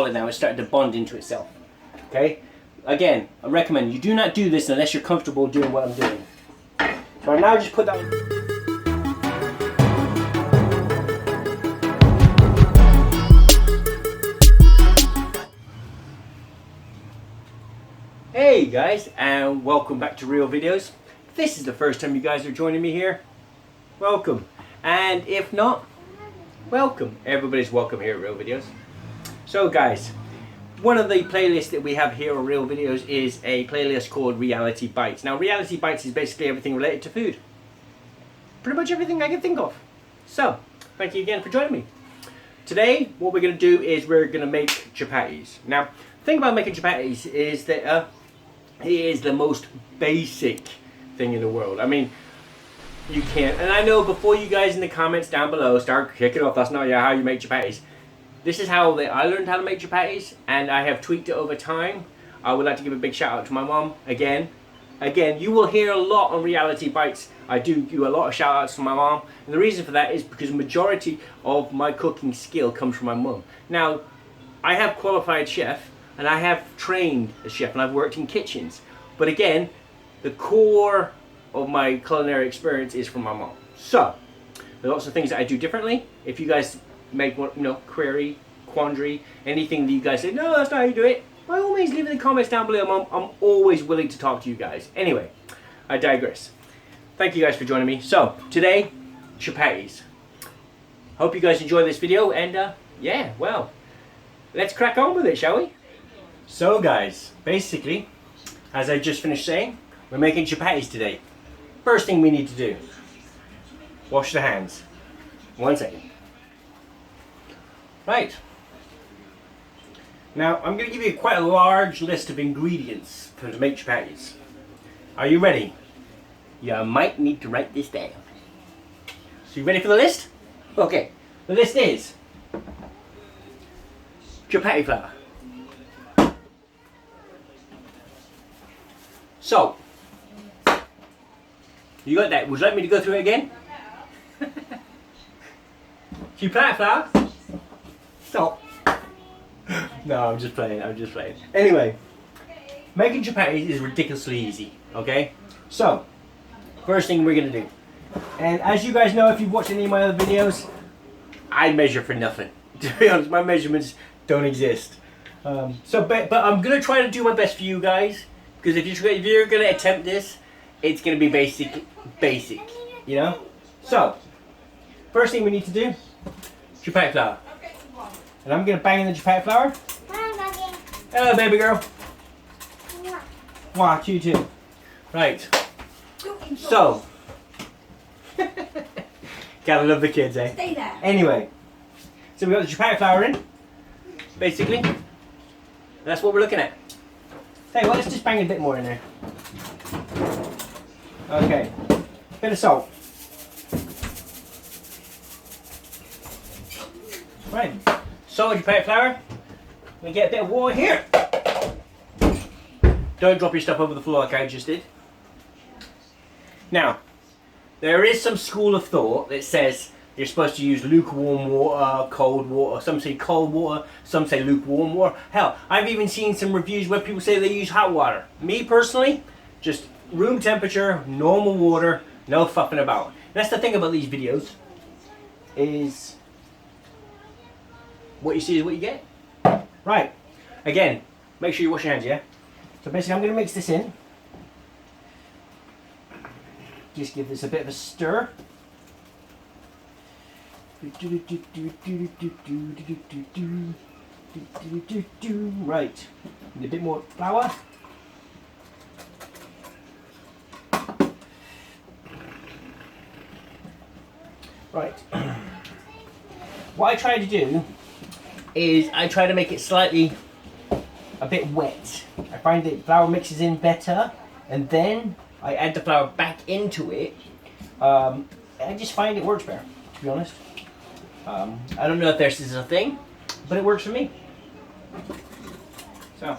solid now. It's starting to bond into itself. Okay? Again, I recommend you do not do this unless you're comfortable doing what I'm doing. So I now just put that... Hey guys, and welcome back to RealVideos. If this is the first time you guys are joining me here, welcome. And if not, welcome. Everybody's welcome here at RealVideos. So guys, one of the playlists that we have here on RealVideos is a playlist called Reality Bites. Now Reality Bites is basically everything related to food. Pretty much everything I can think of. So, thank you again for joining me. Today, what we're going to do is we're going to make chapatis. Now, the thing about making chapatis is that it is the most basic thing in the world. I mean, you can't, and I know before you guys in the comments down below start kicking off, that's not how you make chapatis. This is how I learned how to make chapatis, and I have tweaked it over time. I would like to give a big shout out to my mom again. You will hear a lot on Reality Bites. I do a lot of shout outs to my mom, and the reason for that is because the majority of my cooking skill comes from my mom. Now, I have qualified chef, and I have trained as chef, and I've worked in kitchens. But again, the core of my culinary experience is from my mom. So, there are lots of things that I do differently. If you guys make one, query, quandary, anything that you guys say, no, that's not how you do it, by all means leave it in the comments down below. I'm always willing to talk to you guys. Anyway, I digress. Thank you guys for joining me. So, today, chapatis. Hope you guys enjoy this video, and yeah, well, let's crack on with it, shall we? So guys, basically, as I just finished saying, we're making chapatis today. First thing we need to do, wash the hands. 1 second. Right. Now, I'm going to give you quite a large list of ingredients to make chapatis. Are you ready? You might need to write this down. So you ready for the list? Okay. The list is chapati flour, salt. You got that? Would you like me to go through it again? Chapati flour, salt. No, I'm just playing. Anyway, making chapatis is ridiculously easy. Okay, so first thing we're gonna do, and as you guys know if you've watched any of my other videos, I measure for nothing. To be honest, my measurements don't exist. But I'm gonna try to do my best for you guys, because if you're gonna attempt this, it's gonna be basic, you know. So first thing we need to do, chapati flour, and I'm gonna bang in the chapati flour. Hello, baby girl. Watch you too. Right. So, gotta love the kids, eh? Stay there. Anyway, so we got the chapati flour in, basically. That's what we're looking at. Hey, well, let's just bang a bit more in there. Okay, bit of salt. Right, salt and chapati flour. We get a bit of water here. Don't drop your stuff over the floor like I just did. Now, there is some school of thought that says you're supposed to use lukewarm water, cold water. Some say cold water, some say lukewarm water. Hell, I've even seen some reviews where people say they use hot water. Me personally, just room temperature, normal water, no fucking about. That's the thing about these videos, is what you see is what you get. Right, again, make sure you wash your hands, yeah? So basically I'm going to mix this in. Just give this a bit of a stir. Right, and a bit more flour. Right. What I try to do is I try to make it slightly a bit wet. I find that flour mixes in better, and then I add the flour back into it. I just find it works better, to be honest. I don't know if this is a thing, but it works for me. So.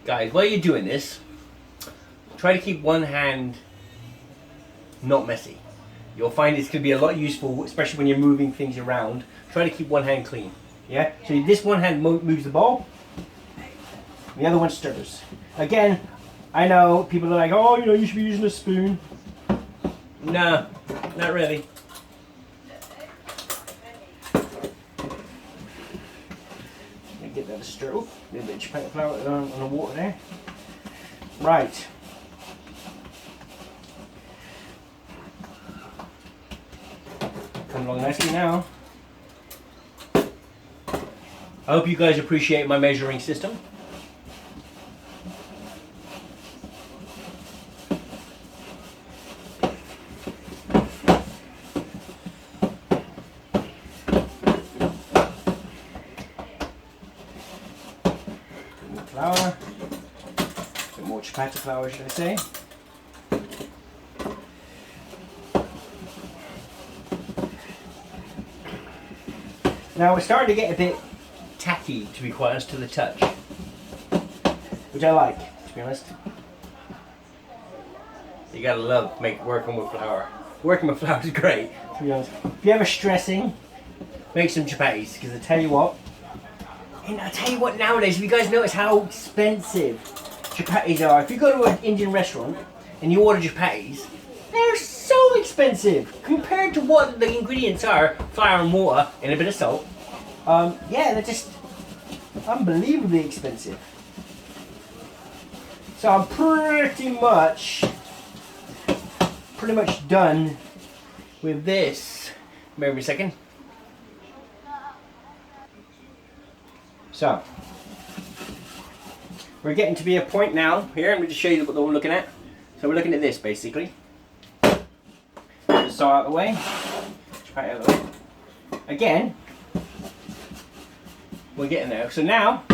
Guys, while you're doing this, try to keep one hand not messy. You'll find it's going to be a lot useful, especially when you're moving things around. Try to keep one hand clean. Yeah? So this one hand moves the ball, the other one stirs. Again, I know people are like, oh, you know, you should be using a spoon. No, not really. Get that stir. Oop, a little bit of chapati flour on the water there. Right. Come along nicely now. I hope you guys appreciate my measuring system. Flour, a bit more chapati flour, should I say. Now we're starting to get a bit tacky, to be quite honest, to the touch, which I like, to be honest. You gotta love working with flour. Working with flour is great, to be honest. If you're ever stressing, make some chapatis, because I tell you what, and I tell you what, nowadays, if you guys notice how expensive chapatis are, if you go to an Indian restaurant and you order chapatis, they're so expensive compared to what the ingredients are: flour and water and a bit of salt. Yeah, they're just unbelievably expensive. So I'm pretty much done with this. Wait a second. So, we're getting to be a point now here. Let me just show you what we're looking at. So we're looking at this basically. Just saw out of the way. Right out of the way. Again, we're getting there. So now,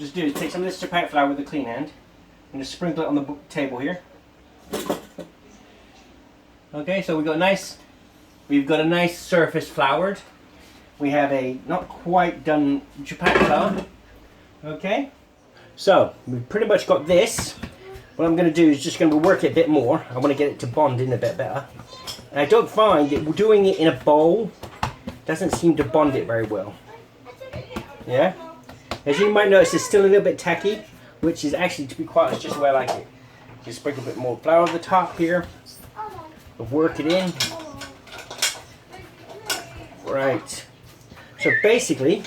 just take some of this chapati flour with a clean hand and just sprinkle it on the table here. Okay, so we've got a nice surface floured. We have a not quite done chapati flour. Okay, so we've pretty much got this. What I'm going to do is just going to work it a bit more. I want to get it to bond in a bit better. And I don't find that doing it in a bowl doesn't seem to bond it very well. Yeah, as you might notice, it's still a little bit tacky, which is actually, to be quite honest, just the way I like it. Just sprinkle a bit more flour on the top here. Work it in. Right. So basically,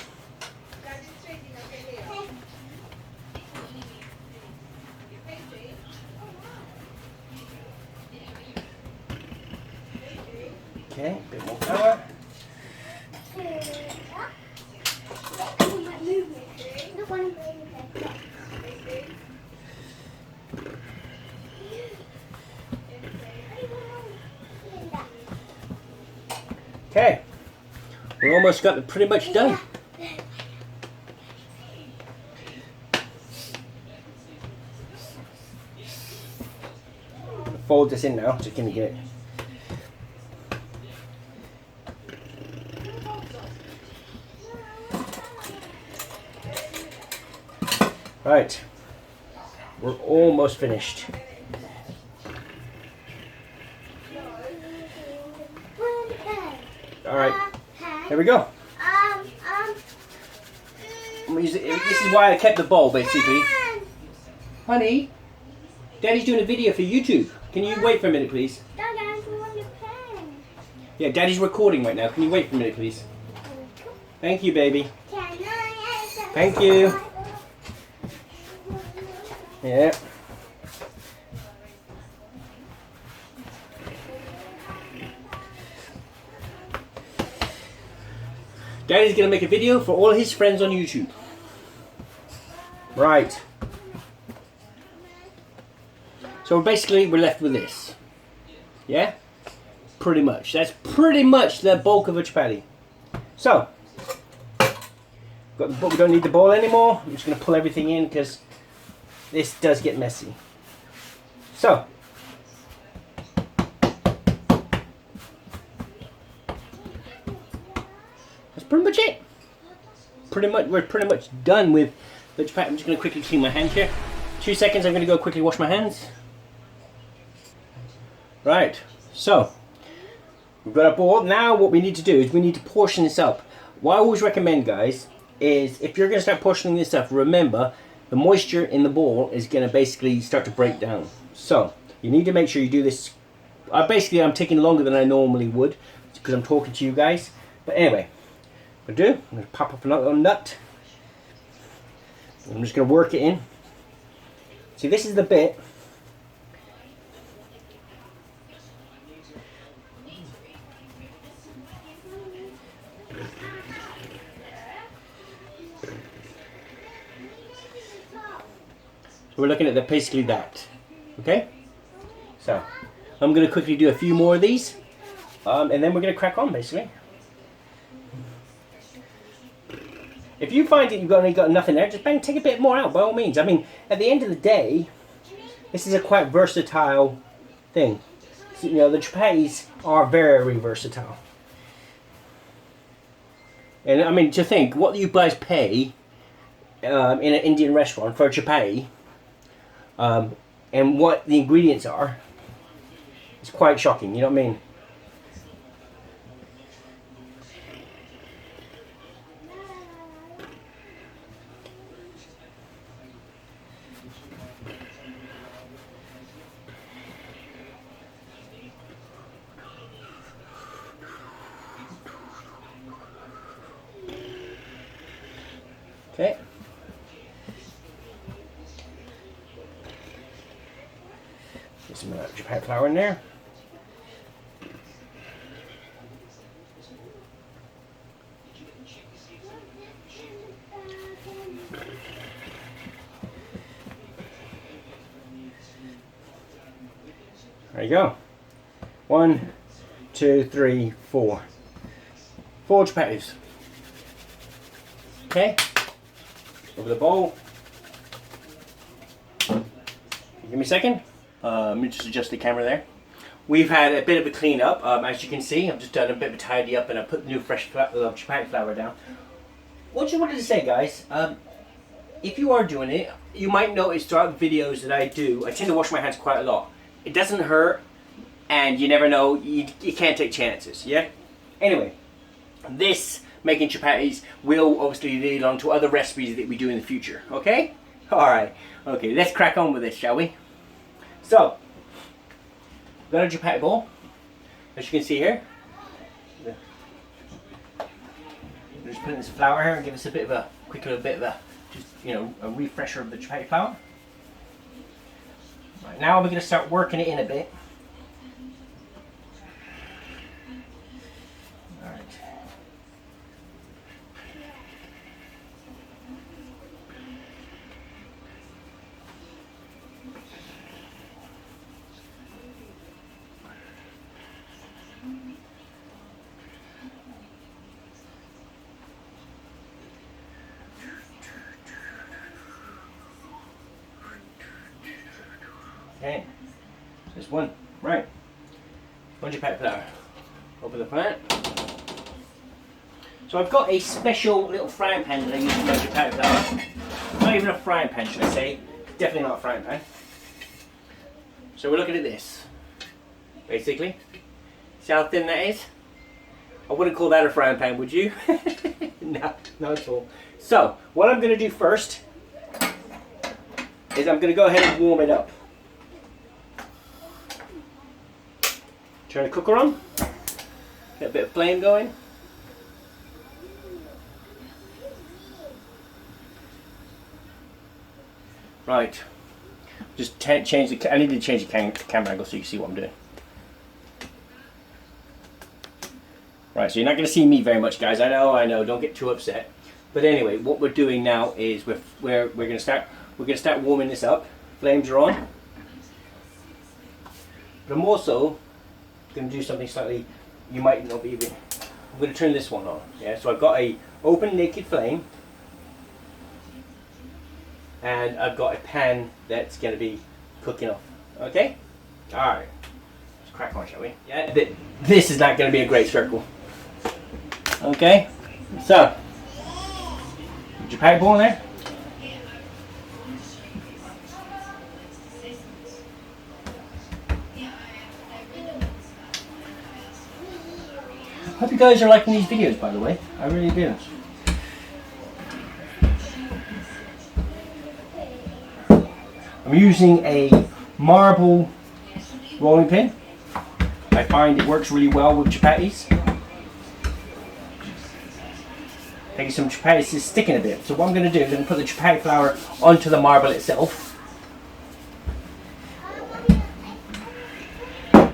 okay, a bit more flour. Okay, we're almost got it pretty much done. Fold this in now, so you can get it. Right, we're almost finished. All right, there we go. This is why I kept the bowl, basically. Honey, Daddy's doing a video for YouTube. Can you wait for a minute, please? Yeah, Daddy's recording right now. Can you wait for a minute, please? Thank you, baby. Thank you. Yeah. Daddy's gonna make a video for all his friends on YouTube. Right. So basically we're left with this. Yeah? Pretty much. That's pretty much the bulk of a chapati. So, we don't need the bowl anymore. I'm just gonna pull everything in because this does get messy. So, that's pretty much it. We're pretty much done with the chapati. I'm just going to quickly clean my hand here. 2 seconds, I'm going to go quickly wash my hands. Right, so we've got our bowl. Now what we need to do is we need to portion this up. What I always recommend, guys, is if you're going to start portioning this up, remember the moisture in the bowl is going to basically start to break down. So you need to make sure you do this. Basically, I'm taking longer than I normally would because I'm talking to you guys. But anyway, what I'm going to pop up another nut. I'm just going to work it in. See, this is the bit. So we're looking at basically that. Okay? So, I'm going to quickly do a few more of these. And then we're going to crack on, basically. If you find that you've only got enough in there, just bang, take a bit more out, by all means. I mean, at the end of the day, this is a quite versatile thing. So, you know, the chapatis are very versatile. And I mean, to think, what you guys pay in an Indian restaurant for a chapati, and what the ingredients are, it's quite shocking, you know what I mean? Okay. Get some chapati flour in there. There you go. 1, 2, 3, 4. 4 chapatis. Okay. Over the bowl. Give me a second. Let me just adjust the camera there. We've had a bit of a clean up. As you can see, I've just done a bit of a tidy up and I put the new fresh chapati flour down. What I just wanted to say, guys, if you are doing it, you might notice throughout the videos that I do, I tend to wash my hands quite a lot. It doesn't hurt, and you never know, you can't take chances, yeah? Anyway, this making chapatis will obviously lead on to other recipes that we do in the future, okay? Alright, okay, let's crack on with this, shall we? So, got a chapati bowl, as you can see here. We're just putting this flour here and give us a bit of a quick little bit of a, just, you know, a refresher of the chapati flour. Right, now we're going to start working it in a bit. Alright. Okay, there's one, right, 1 chapati flour, open the pan. So I've got a special little frying pan that I use for my chapati flour. Not even a frying pan, should I say, definitely not a frying pan. So we're looking at this, basically. See how thin that is? I wouldn't call that a frying pan, would you? No, not at all. So, what I'm going to do first is I'm going to go ahead and warm it up. Turn the cooker on, get a bit of flame going. Right, just change the, I need to change the camera angle so you can see what I'm doing. Right, so you're not going to see me very much, guys, I know, don't get too upset. But anyway, what we're doing now is we're going to start warming this up. Flames are on. But I'm also going to do something slightly, you might not be even, I'm going to turn this one on. Yeah, so I've got a open naked flame, and I've got a pan that's going to be cooking off. Okay? Alright. Let's crack on, shall we? Yeah, this is not going to be a great circle. Okay? So, put your chapati bowl in there. Hope you guys are liking these videos, by the way. I really do. I'm using a marble rolling pin. I find it works really well with chapatis. Taking some chapatis is sticking a bit. So what I'm going to do is I'm going to put the chapati flour onto the marble itself. I'm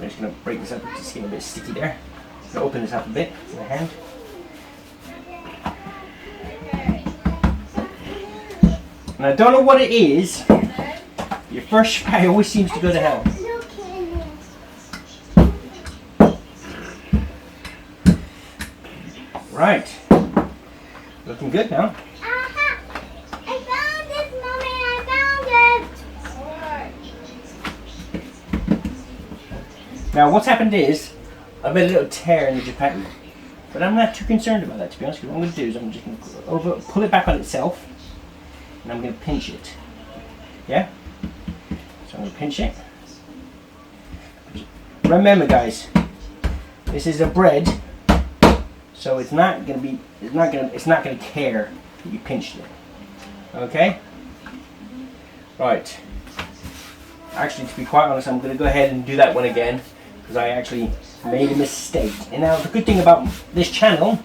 just going to break this up, it's getting a bit sticky there. I'm going to open this up a bit with my hand. And I don't know what it is, your first chapati always seems to go to hell. Right, looking good now. I found it, Mommy, I found it. Now what's happened is, I've made a little tear in the chapati. But I'm not too concerned about that, to be honest. What I'm going to do is I'm just going to pull it back on itself. And I'm going to pinch it. Yeah? So I'm going to pinch it. Remember guys, this is a bread, so it's not going to care that you pinched it. Okay? Right. Actually, to be quite honest, I'm going to go ahead and do that one again because I actually made a mistake. And now the good thing about this channel,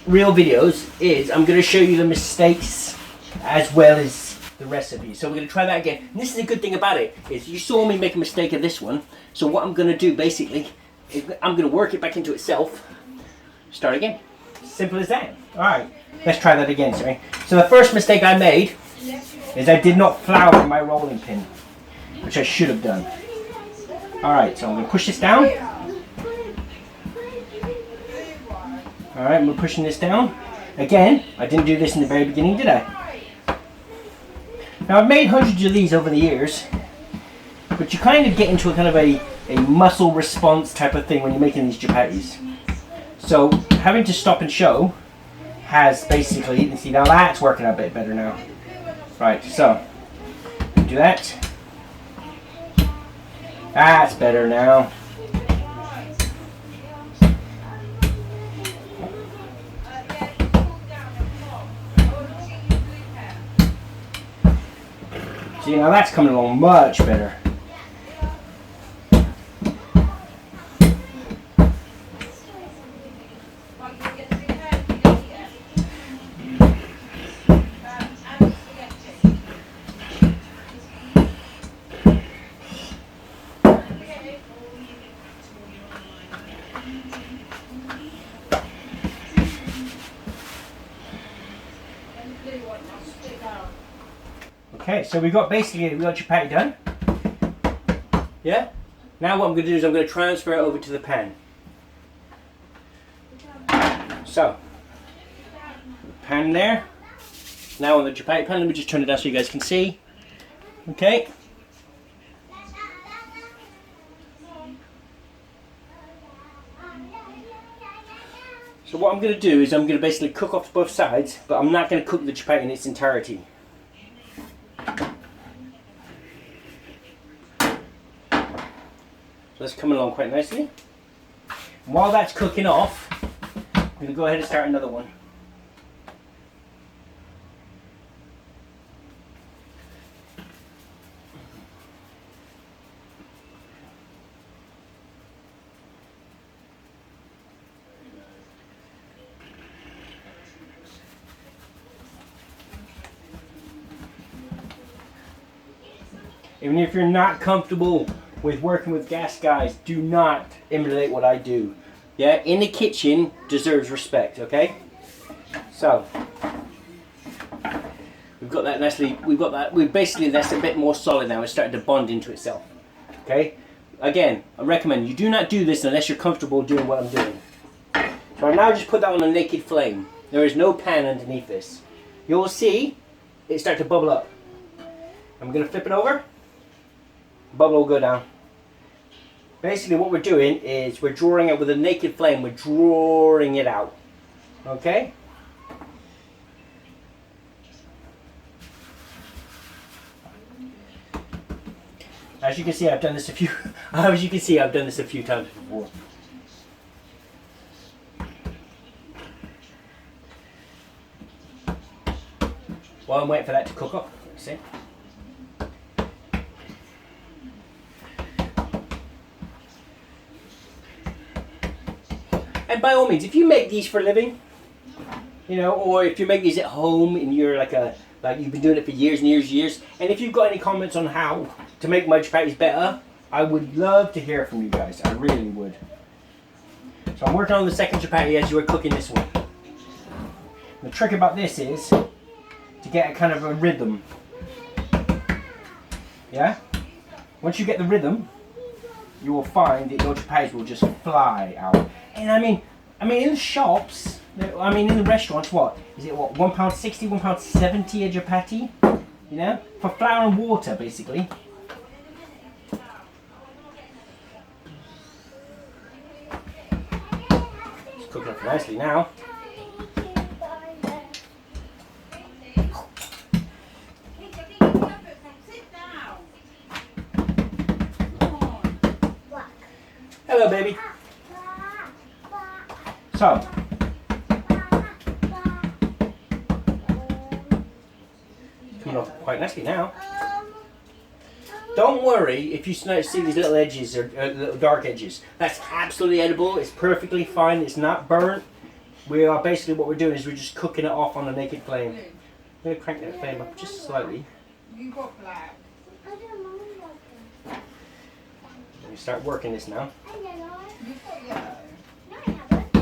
RealVideos, is I'm going to show you the mistakes as well as the recipe. So we're going to try that again. And this is the good thing about it, is you saw me make a mistake of this one. So what I'm going to do basically is I'm going to work it back into itself. Start again. Simple as that. Alright, let's try that again, sorry. So the first mistake I made is I did not flour my rolling pin, which I should have done. Alright, so I'm going to push this down. Alright, we're pushing this down. Again, I didn't do this in the very beginning, did I? Now I've made hundreds of these over the years, but you kind of get into a kind of a muscle response type of thing when you're making these chapatis. So having to stop and show has basically, you see now that's working a bit better now. Right, so do that. That's better now. See, now that's coming along much better. Okay, so we got chapati done. Yeah? Now what I'm going to do is I'm going to transfer it over to the pan. So, pan there. Now on the chapati pan, let me just turn it down so you guys can see. Okay. So what I'm going to do is I'm going to basically cook off both sides, but I'm not going to cook the chapati in its entirety. So that's coming along quite nicely. And while that's cooking off, I'm going to go ahead and start another one. Even if you're not comfortable with working with gas guys, do not emulate what I do. Yeah, in the kitchen deserves respect, okay? So we've got that nicely, that's a bit more solid now. It's starting to bond into itself. Okay? Again, I recommend you do not do this unless you're comfortable doing what I'm doing. So I now just put that on a naked flame. There is no pan underneath this. You'll see it start to bubble up. I'm going to flip it over. Bubble will go down. Basically what we're doing is we're drawing it with a naked flame, we're drawing it out. Okay? As you can see I've done this a few times before. while I'm waiting for that to cook up. See? And by all means, if you make these for a living, you know, or if you make these at home and you're like you've been doing it for years and years and years, and if you've got any comments on how to make my chapatis better, I would love to hear from you guys. I really would. So I'm working on the second chapati as you were cooking this one. The trick about this is to get a kind of a rhythm. Yeah? Once you get the rhythm, you will find that your chapatis will just fly out. And I mean in the shops, in the restaurants, what? Is it what, £1.60, £1.70 a chapati? You know? For flour and water, basically. It's cooking up nicely now. Hello, baby. So, coming off quite nicely now. Don't worry if you see these little edges or little dark edges. That's absolutely edible. It's perfectly fine. It's not burnt. We are basically, what we're doing is we're just cooking it off on a naked flame. I'm going to crank that flame up just slightly. You got black. Let me start working this now. You've got yellow. No, I haven't.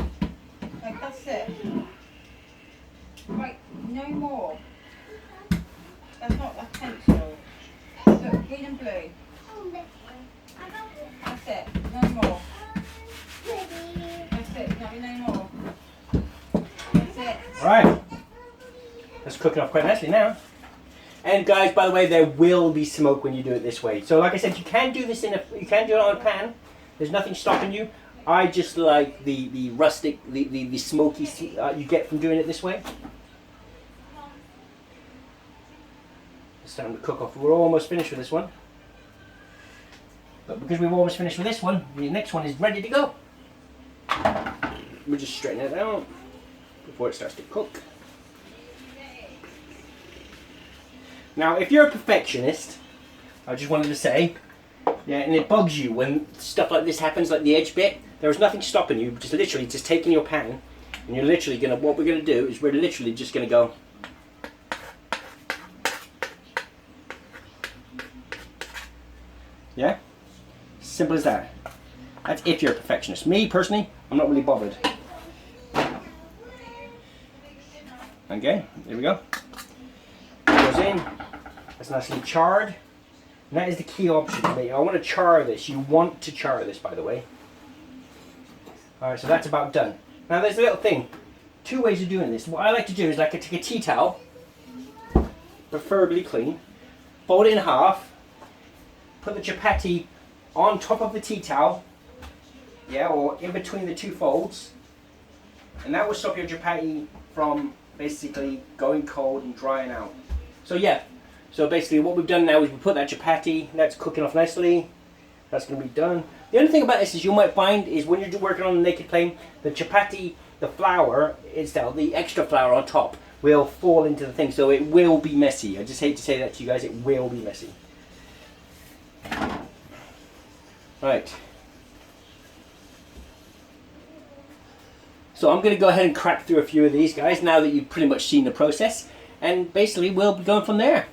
Like, that's it. Right, no more. That's not a pencil. Look, green and blue. That's it. No more. That's it. No more. That's it. Right. That's cooking off quite nicely now. And guys, by the way, there will be smoke when you do it this way. So like I said, you can do this you can do it on a pan. There's nothing stopping you. I just like the rustic, the smoky you get from doing it this way. It's starting to cook off. We're almost finished with this one. But because we've almost finished with this one, the next one is ready to go. We'll just straighten it out before it starts to cook. Now, if you're a perfectionist, I just wanted to say, yeah, and it bugs you when stuff like this happens, like the edge bit, there is nothing stopping you, just literally just taking your pan, and you're literally going to, what we're going to do is we're literally just going to go, yeah, simple as that. That's if you're a perfectionist. Me, personally, I'm not really bothered. Okay, there we go. Goes in. That's nicely charred. And that is the key option for me. I want to char this. You want to char this, by the way. Alright, so that's about done. Now there's a little thing. Two ways of doing this. What I like to do is like to take a tea towel, preferably clean, fold it in half, put the chapati on top of the tea towel, yeah, or in between the two folds, and that will stop your chapati from basically going cold and drying out. So yeah, so basically what we've done now is we put that chapati, that's cooking off nicely, that's going to be done. The only thing about this is you might find is when you're working on a naked flame, the chapati, the flour itself, the extra flour on top will fall into the thing, so it will be messy. I just hate to say that to you guys, it will be messy. Right. So I'm going to go ahead and crack through a few of these guys now that you've pretty much seen the process, and basically we'll be going from there.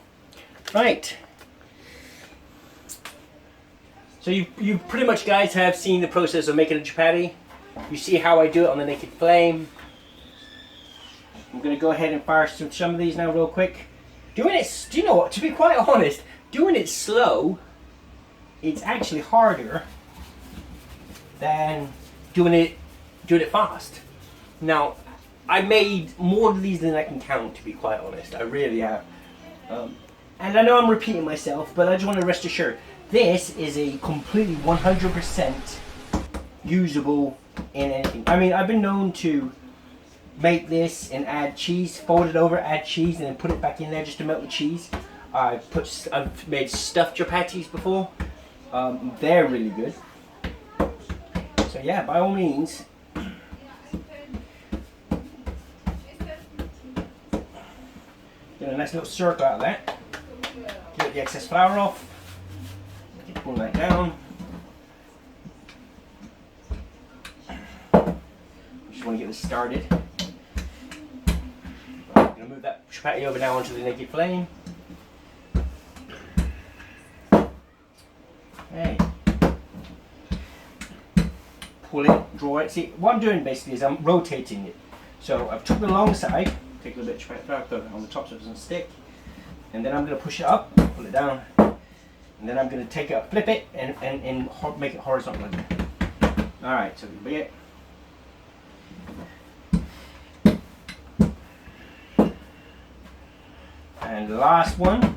Right. So you pretty much guys have seen the process of making a chapati. You see how I do it on the naked flame. I'm going to go ahead and fire some of these now real quick. Doing it, do you know what, to be quite honest, doing it slow, it's actually harder than doing it fast. Now, I made more of these than I can count, to be quite honest. I really have. And I know I'm repeating myself, but I just want to rest assured, this is a completely 100% usable in anything. I mean, I've been known to make this and add cheese, fold it over, add cheese, and then put it back in there just to melt the cheese. I've made stuffed chapatis before. They're really good. So yeah, by all means. Get a nice little circle out of that. Get the excess flour off. Pull that down. Just want to get this started. I'm going to move that chapati over now onto the naked flame. Okay. Pull it, draw it. See, what I'm doing basically is I'm rotating it. So I've took the long side, take a little bit of chapati flour, put it on the top so it doesn't stick. And then I'm going to push it up, pull it down. And then I'm going to take it, flip it, and make it horizontal again. Alright, so we it. And the last one.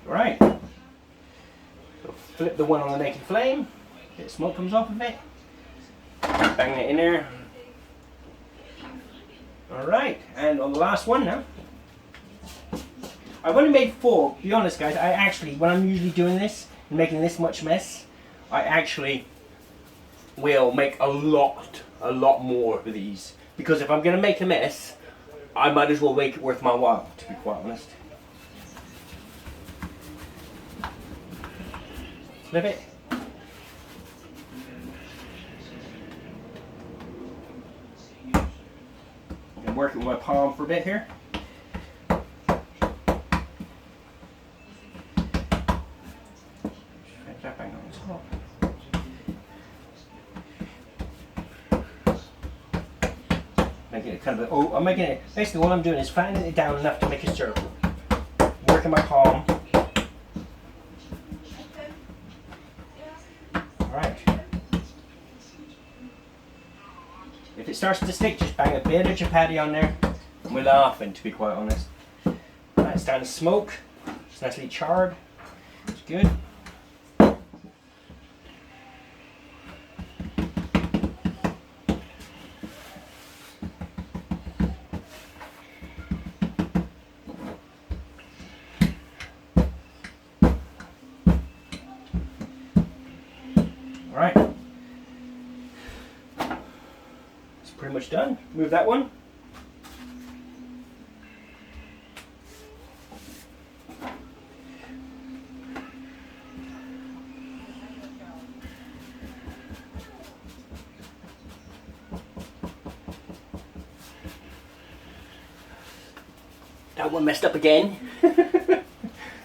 Alright. So flip the one on the naked flame. Bit of smoke comes off of it. Bang it in there. Alright, and on the last one now. I've only made 4. To be honest, guys, I actually, when I'm usually doing this and making this much mess, I actually will make a lot more of these. Because if I'm going to make a mess, I might as well make it worth my while, to be quite honest. Flip it. I'm going to work it with my palm for a bit here. Making it kind of a, I'm making it, basically what I'm doing is flattening it down enough to make a circle. Working my palm. Alright. If it starts to stick, just bang a bit of chapati on there. And we're laughing, to be quite honest. Alright, it's starting to smoke. It's nicely charred. It's good. Alright, it's pretty much done. Move that one. That one messed up again.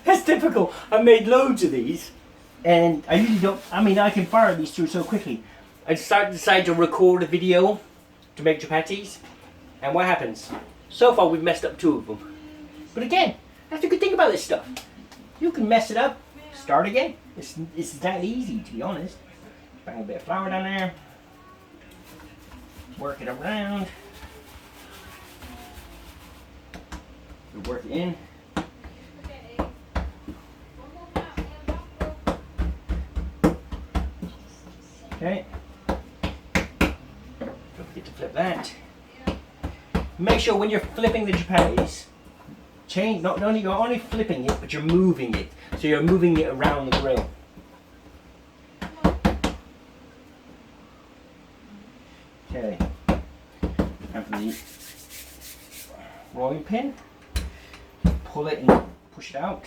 That's typical. I made loads of these. And I usually don't, I mean, I can fire these through so quickly. I decided to record a video to make chapatis. And what happens? So far we've messed up 2 of them. But again, that's the good thing about this stuff. You can mess it up, start again. It's that easy, to be honest. Bang a bit of flour down there. Work it around. Work it in. Okay. Don't forget to flip that. Make sure when you're flipping the chapatis, change, not only you're only flipping it, but you're moving it. So you're moving it around the grill. Okay. And for the rolling pin, pull it and push it out.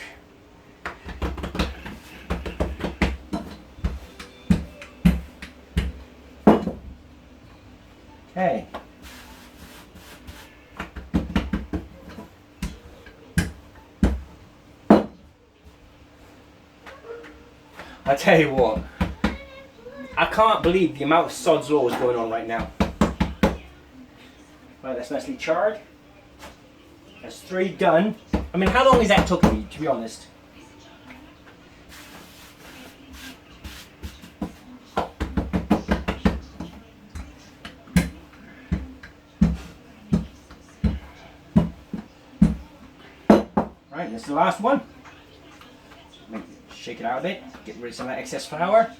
Okay. I tell you what, I can't believe the amount of sod's laws going on right now. Right, that's nicely charred. That's 3 done. I mean, how long has that took me, to be honest? Right, this is the last one. Shake it out a bit, get rid of some of that excess flour.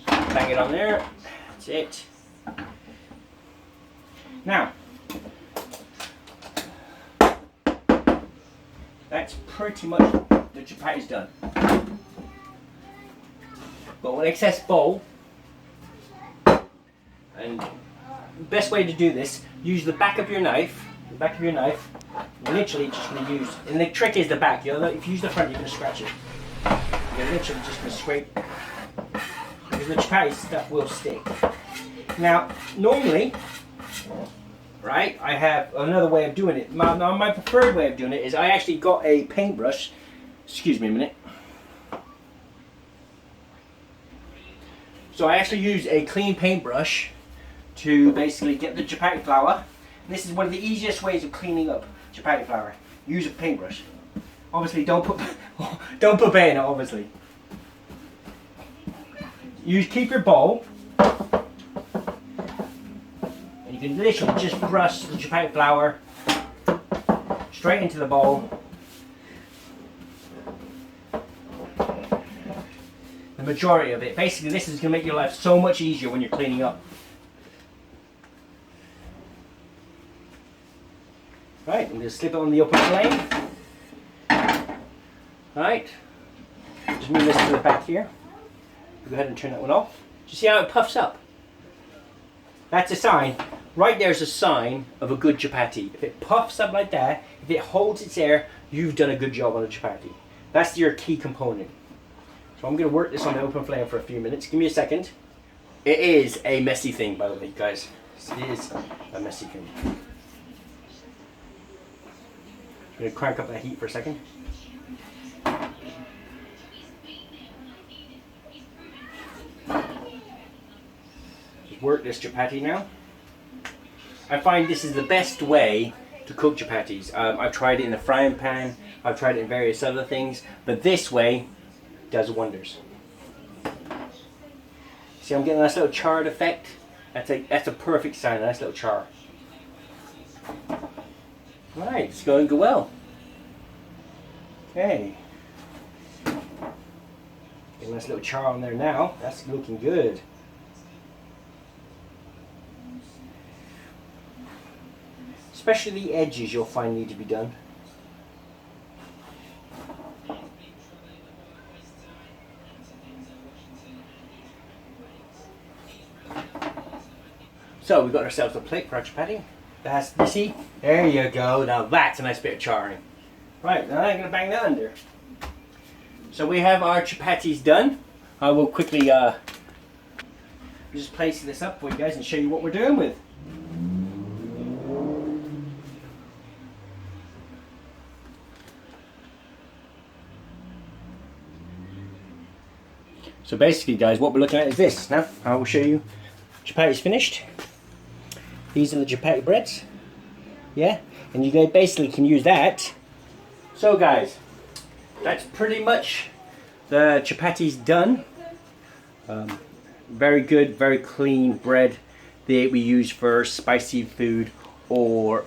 Bang it on there. That's it. Now, that's pretty much the chapati's done. Got an excess bowl, and the best way to do this, use the back of your knife the back of your knife. You're literally just going to use, and the trick is the back. If you use the front, you're going to scratch it. You're literally just going to scrape, because the chapati stuff will stick. Now, normally, right, I have another way of doing it. My preferred way of doing it is I actually got a paintbrush. Excuse me a minute. So I actually use a clean paintbrush to basically get the chapati flour. And this is one of the easiest ways of cleaning up chapati flour. Use a paintbrush. Obviously, don't put paint in it. Obviously, keep your bowl. You can literally just brush the chapati flour straight into the bowl. The majority of it. Basically, this is going to make your life so much easier when you're cleaning up. Right, I'm going to slip it on the upper flame. Right, just move this to the back here. Go ahead and turn that one off. Do you see how it puffs up? That's a sign. Right there's a sign of a good chapati. If it puffs up like that, if it holds its air, you've done a good job on the chapati. That's your key component. So I'm going to work this on the open flame for a few minutes. Give me a second. It is a messy thing, by the way, guys. It is a messy thing. I'm going to crank up that heat for a second. Just work this chapati now. I find this is the best way to cook chapatis. I've tried it in the frying pan. I've tried it in various other things. But this way does wonders. See, I'm getting a nice little charred effect. That's a perfect sign. A nice little char. Right, it's going to go well. Okay. Get a nice little char on there now. That's looking good. Especially the edges you'll find need to be done. So we've got ourselves a plate for our chapati. You see? There you go. Now that's a nice bit of charring. Right, now I'm going to bang that under. So we have our chapatis done. I will quickly just place this up for you guys and show you what we're doing with. So basically, guys, what we're looking at is this. Now, I will show you. Chapati's finished. These are the chapati breads. Yeah, and you guys basically can use that. So, guys, that's pretty much the chapatis done. Very good, very clean bread that we use for spicy food or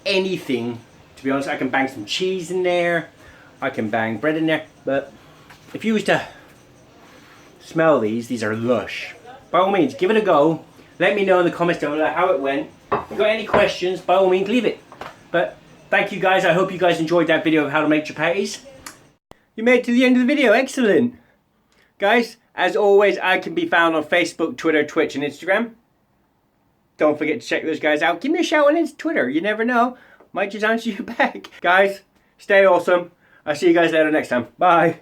anything. To be honest, I can bang some cheese in there. I can bang bread in there. But if you was to smell these are lush. By all means, give it a go. Let me know in the comments down below how it went. If you've got any questions, by all means, leave it. But thank you guys. I hope you guys enjoyed that video of how to make chapatis. You made it to the end of the video. Excellent. Guys, as always, I can be found on Facebook, Twitter, Twitch, and Instagram. Don't forget to check those guys out. Give me a shout on his Twitter. You never know. Might just answer you back. Guys, stay awesome. I'll see you guys later next time. Bye.